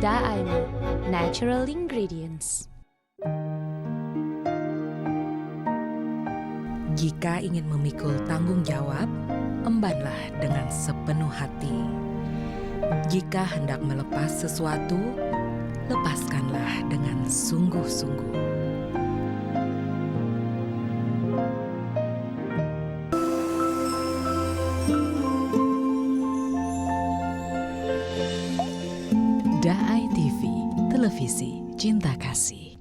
Da'ainu, natural ingredients. Jika ingin memikul tanggung jawab, embanlah dengan sepenuh hati. Jika hendak melepas sesuatu, lepaskanlah dengan sungguh-sungguh. Da'ai TV, televisi cinta kasih.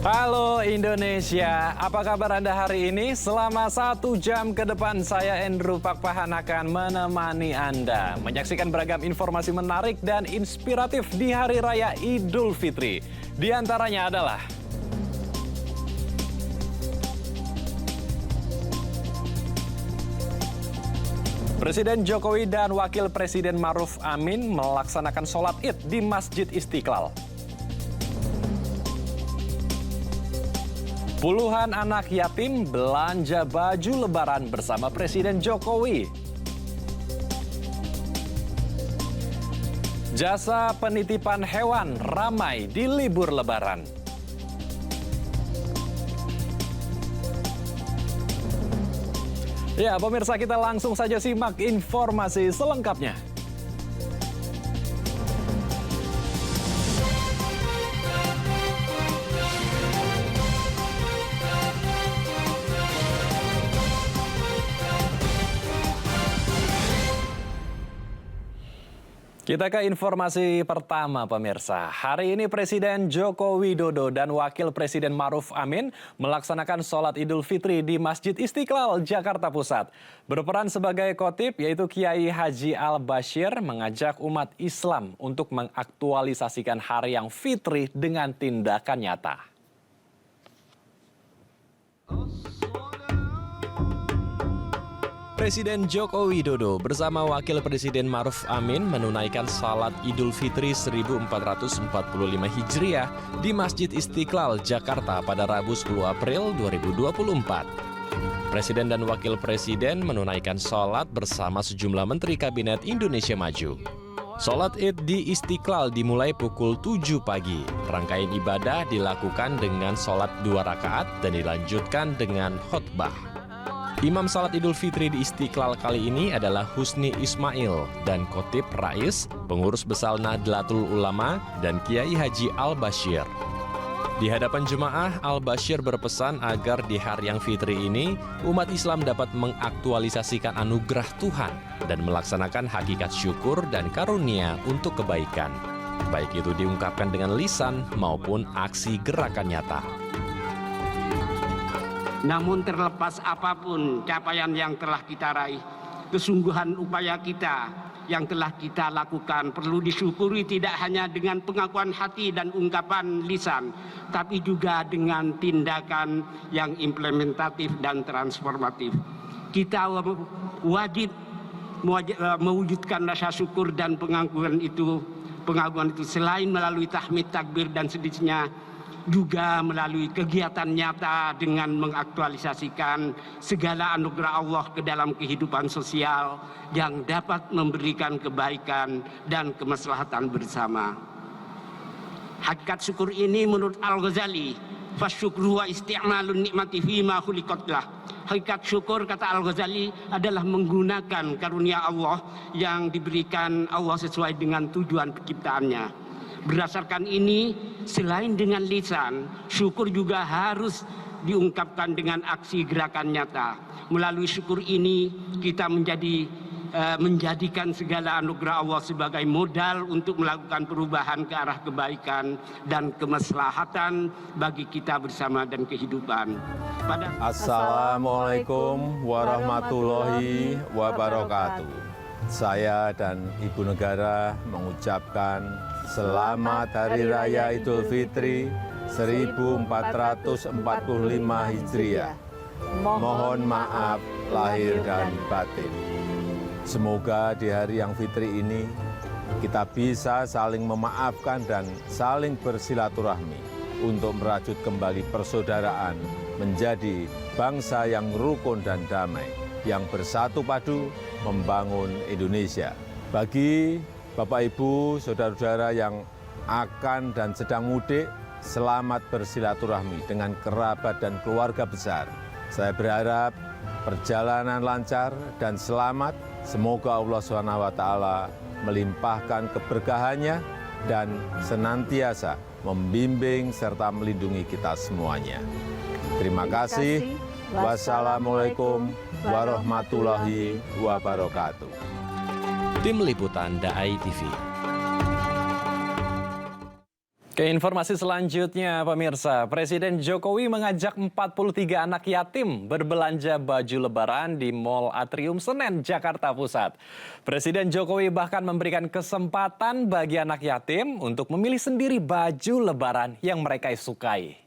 Halo Indonesia, apa kabar Anda hari ini? Selama 1 jam ke depan saya Andrew Pakpahan akan menemani Anda menyaksikan beragam informasi menarik dan inspiratif di Hari Raya Idul Fitri. Di antaranya adalah Presiden Jokowi dan Wakil Presiden Ma'ruf Amin melaksanakan sholat Id di Masjid Istiqlal. Puluhan anak yatim belanja baju lebaran bersama Presiden Jokowi. Jasa penitipan hewan ramai di libur lebaran. Ya, pemirsa, kita langsung saja simak informasi selengkapnya. Kita ke informasi pertama, pemirsa. Hari ini Presiden Joko Widodo dan Wakil Presiden Ma'ruf Amin melaksanakan sholat Idul Fitri di Masjid Istiqlal, Jakarta Pusat. Berperan sebagai khotib, yaitu Kiai Haji Al-Bashir, mengajak umat Islam untuk mengaktualisasikan hari yang fitri dengan tindakan nyata. Presiden Joko Widodo bersama Wakil Presiden Ma'ruf Amin menunaikan salat Idul Fitri 1445 Hijriah di Masjid Istiqlal, Jakarta pada Rabu 10 April 2024. Presiden dan Wakil Presiden menunaikan salat bersama sejumlah Menteri Kabinet Indonesia Maju. Salat Id di Istiqlal dimulai pukul 7 pagi. Rangkaian ibadah dilakukan dengan salat 2 rakaat dan dilanjutkan dengan khotbah. Imam salat Idul Fitri di Istiqlal kali ini adalah Husni Ismail dan Khotib Rais, pengurus besar Nahdlatul Ulama, dan Kiai Haji Al-Bashir. Di hadapan jemaah, Al-Bashir berpesan agar di hari yang fitri ini, umat Islam dapat mengaktualisasikan anugerah Tuhan dan melaksanakan hakikat syukur dan karunia untuk kebaikan. Baik itu diungkapkan dengan lisan maupun aksi gerakan nyata. Namun terlepas apapun capaian yang telah kita raih, kesungguhan upaya kita yang telah kita lakukan perlu disyukuri tidak hanya dengan pengakuan hati dan ungkapan lisan, tapi juga dengan tindakan yang implementatif dan transformatif. Kita wajib mewujudkan rasa syukur dan pengakuan itu selain melalui tahmid, takbir, dan seterusnya, juga melalui kegiatan nyata dengan mengaktualisasikan segala anugerah Allah ke dalam kehidupan sosial yang dapat memberikan kebaikan dan kemaslahatan bersama. Hakikat syukur ini menurut Al-Ghazali, fasyukru wa isti'malun nikmati fima khuliqat lah. Hakikat syukur, kata Al-Ghazali, adalah menggunakan karunia Allah yang diberikan Allah sesuai dengan tujuan penciptaannya. Berdasarkan ini, selain dengan lisan, syukur juga harus diungkapkan dengan aksi gerakan nyata. Melalui syukur ini, kita menjadikan segala anugerah Allah sebagai modal untuk melakukan perubahan ke arah kebaikan dan kemaslahatan bagi kita bersama dan kehidupan. Assalamualaikum warahmatullahi wabarakatuh. Saya dan Ibu Negara mengucapkan Selamat Hari Raya Idul Fitri 1445 Hijriah. Mohon maaf lahir dan batin. Semoga di hari yang fitri ini kita bisa saling memaafkan dan saling bersilaturahmi untuk merajut kembali persaudaraan menjadi bangsa yang rukun dan damai, yang bersatu padu membangun Indonesia. Bagi Bapak Ibu, saudara-saudara yang akan dan sedang mudik, selamat bersilaturahmi dengan kerabat dan keluarga besar. Saya berharap perjalanan lancar dan selamat. Semoga Allah SWT melimpahkan keberkahannya dan senantiasa membimbing serta melindungi kita semuanya. Terima kasih. Wassalamualaikum warahmatullahi wabarakatuh. Tim Liputan DAI TV. Ke informasi selanjutnya, pemirsa, Presiden Jokowi mengajak 43 anak yatim berbelanja baju lebaran di Mall Atrium Senen, Jakarta Pusat. Presiden Jokowi bahkan memberikan kesempatan bagi anak yatim untuk memilih sendiri baju lebaran yang mereka sukai.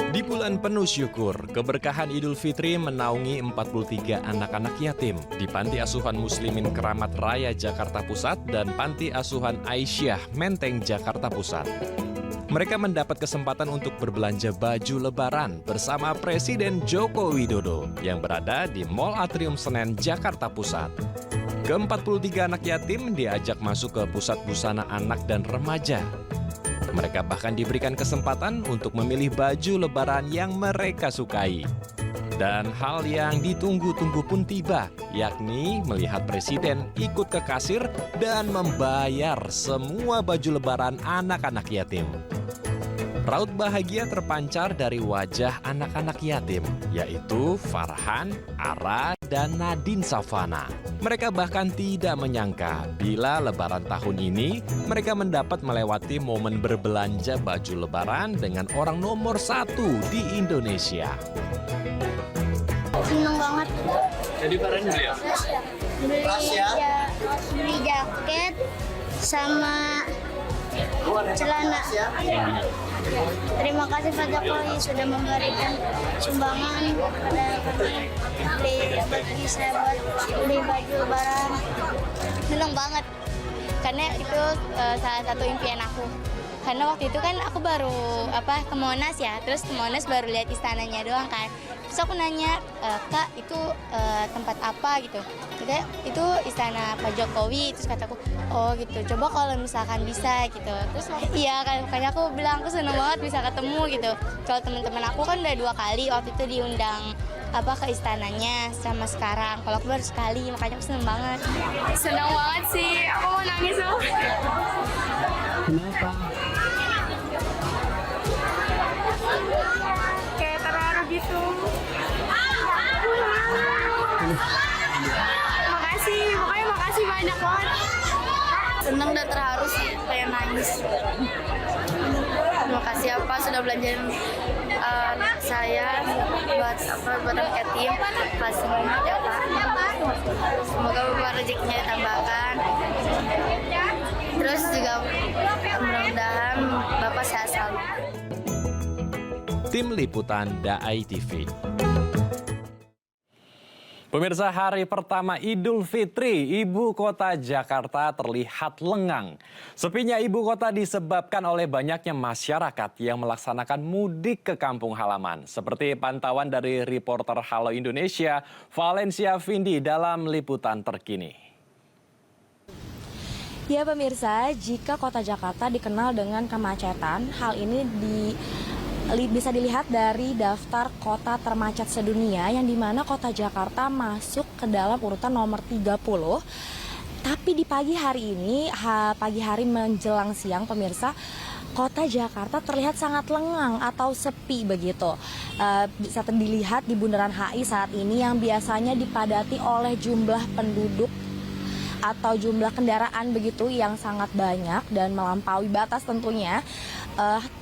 Di bulan penuh syukur, keberkahan Idul Fitri menaungi 43 anak-anak yatim di Panti Asuhan Muslimin Keramat Raya Jakarta Pusat dan Panti Asuhan Aisyah Menteng Jakarta Pusat. Mereka mendapat kesempatan untuk berbelanja baju lebaran bersama Presiden Joko Widodo yang berada di Mall Atrium Senen Jakarta Pusat. Ke-43 anak yatim diajak masuk ke pusat busana anak dan remaja. Mereka bahkan diberikan kesempatan untuk memilih baju lebaran yang mereka sukai. Dan hal yang ditunggu-tunggu pun tiba, yakni melihat Presiden ikut ke kasir dan membayar semua baju lebaran anak-anak yatim. Raut bahagia terpancar dari wajah anak-anak yatim, yaitu Farhan, Ara, dan Nadine Savana. Mereka bahkan tidak menyangka bila lebaran tahun ini mereka mendapat melewati momen berbelanja baju lebaran dengan orang nomor 1 di Indonesia. Seneng banget. Jadi Farhan beli ya? Beli jaket sama celana. Terima kasih Pak Jokowi sudah memberikan sumbangan pada kami bisa buat beli baju lebaran. Seneng banget karena itu salah satu impian aku. Karena waktu itu kan aku baru ke Monas ya, terus ke Monas baru lihat istananya doang kan. Terus aku nanya, Kak itu tempat apa gitu. Kita itu istana Pak Jokowi, terus kataku, oh gitu. Coba kalau misalkan bisa gitu. Terus iya kan, makanya aku bilang aku seneng banget bisa ketemu gitu. Kalau teman-teman aku kan udah 2 kali waktu itu diundang ke istananya sama sekarang. Kalau aku baru sekali, makanya aku seneng banget. Seneng banget sih, aku mau nangis loh. Kenapa? Kayak terharu gitu. Makasih banyak banget. Seneng dan terharu sih, kayak nangis. Terima kasih sudah belanjain saya buat anak yatim. Pas semangat ya Pak. Semoga Bapak rezekinya ditambahkan. Terus juga mudah-mudahan Bapak sehat selalu. Tim Liputan DAI TV. Pemirsa, hari pertama Idul Fitri, ibu kota Jakarta terlihat lengang. Sepinya ibu kota disebabkan oleh banyaknya masyarakat yang melaksanakan mudik ke kampung halaman. Seperti pantauan dari reporter Halo Indonesia, Valencia Vindi dalam liputan terkini. Ya pemirsa, jika kota Jakarta dikenal dengan kemacetan, hal ini bisa dilihat dari daftar kota termacet sedunia yang dimana kota Jakarta masuk ke dalam urutan nomor 30. Tapi di pagi hari ini, pagi hari menjelang siang pemirsa, kota Jakarta terlihat sangat lengang atau sepi begitu. Bisa dilihat di Bundaran HI saat ini yang biasanya dipadati oleh jumlah penduduk atau jumlah kendaraan begitu yang sangat banyak dan melampaui batas tentunya.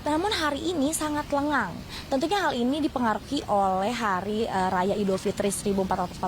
Namun hari ini sangat lengang. Tentunya hal ini dipengaruhi oleh hari Raya Idul Fitri 1445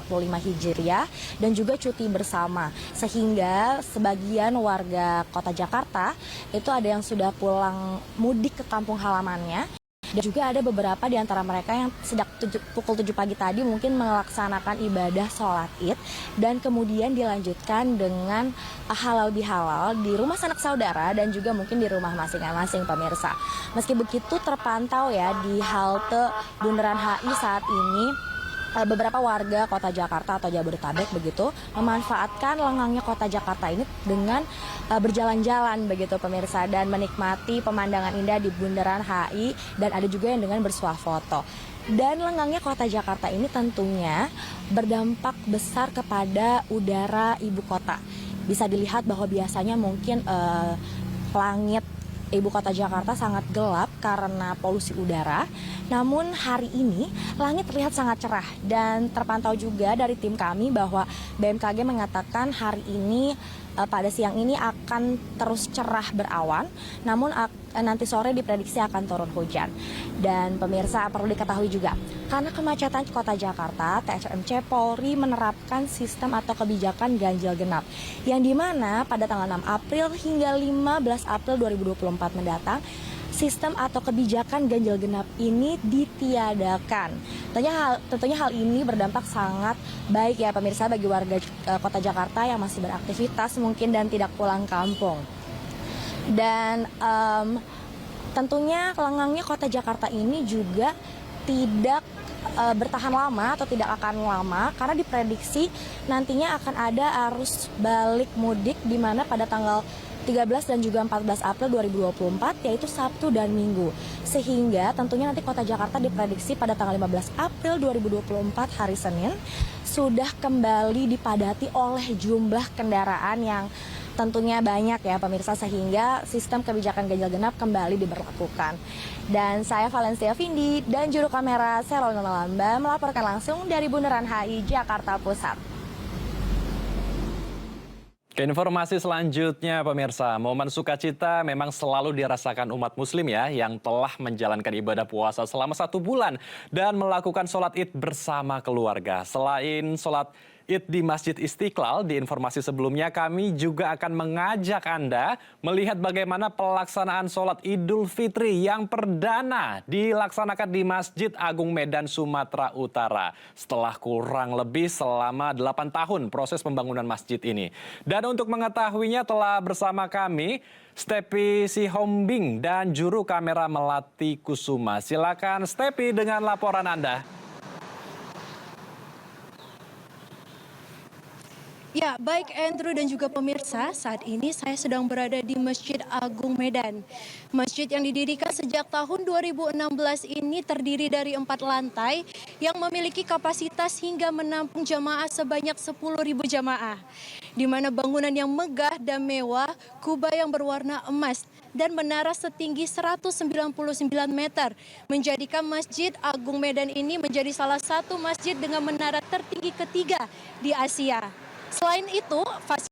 Hijriah dan juga cuti bersama. Sehingga sebagian warga kota Jakarta itu ada yang sudah pulang mudik ke kampung halamannya. Dan juga ada beberapa di antara mereka yang sejak pukul 7 pagi tadi mungkin melaksanakan ibadah sholat id. Dan kemudian dilanjutkan dengan halal bihalal di rumah sanak saudara dan juga mungkin di rumah masing-masing pemirsa. Meski begitu terpantau ya di halte Bundaran HI saat ini beberapa warga kota Jakarta atau Jabodetabek begitu memanfaatkan lengangnya kota Jakarta ini dengan berjalan-jalan begitu pemirsa dan menikmati pemandangan indah di Bundaran HI dan ada juga yang dengan bersuah foto. Dan lengangnya kota Jakarta ini tentunya berdampak besar kepada udara ibu kota. Bisa dilihat bahwa biasanya mungkin langit Ibu kota Jakarta sangat gelap karena polusi udara. Namun hari ini langit terlihat sangat cerah dan terpantau juga dari tim kami bahwa BMKG mengatakan hari ini pada siang ini akan terus cerah berawan, namun nanti sore diprediksi akan turun hujan. Dan pemirsa perlu diketahui juga, karena kemacetan kota Jakarta, TSMC Polri menerapkan sistem atau kebijakan ganjil genap, yang dimana pada tanggal 6 April hingga 15 April 2024 mendatang, sistem atau kebijakan ganjil genap ini ditiadakan. Tentunya hal ini berdampak sangat baik ya pemirsa bagi warga kota Jakarta yang masih beraktivitas mungkin dan tidak pulang kampung. Dan tentunya lengangnya kota Jakarta ini juga tidak bertahan lama atau tidak akan lama karena diprediksi nantinya akan ada arus balik mudik di mana pada tanggal 13 dan juga 14 April 2024 yaitu Sabtu dan Minggu. Sehingga tentunya nanti kota Jakarta diprediksi pada tanggal 15 April 2024 hari Senin sudah kembali dipadati oleh jumlah kendaraan yang tentunya banyak ya pemirsa sehingga sistem kebijakan ganjil genap kembali diberlakukan. Dan saya Valencia Vindi dan juru kamera Serol Nolamba melaporkan langsung dari Bundaran HI Jakarta Pusat. Ke informasi selanjutnya pemirsa, momen sukacita memang selalu dirasakan umat muslim ya yang telah menjalankan ibadah puasa selama 1 bulan dan melakukan sholat id bersama keluarga. Selain sholat id di Masjid Istiqlal, di informasi sebelumnya kami juga akan mengajak Anda melihat bagaimana pelaksanaan sholat Idul Fitri yang perdana dilaksanakan di Masjid Agung Medan, Sumatera Utara. Setelah kurang lebih selama 8 tahun proses pembangunan masjid ini. Dan untuk mengetahuinya telah bersama kami Stepi Sihombing dan juru kamera Melati Kusuma. Silakan Stepi dengan laporan Anda. Ya, baik Andrew dan juga pemirsa, saat ini saya sedang berada di Masjid Agung Medan. Masjid yang didirikan sejak tahun 2016 ini terdiri dari 4 lantai yang memiliki kapasitas hingga menampung jamaah sebanyak 10.000 jamaah. Di mana bangunan yang megah dan mewah, kubah yang berwarna emas, dan menara setinggi 199 meter menjadikan Masjid Agung Medan ini menjadi salah satu masjid dengan menara tertinggi ketiga di Asia. Selain itu, fasilitas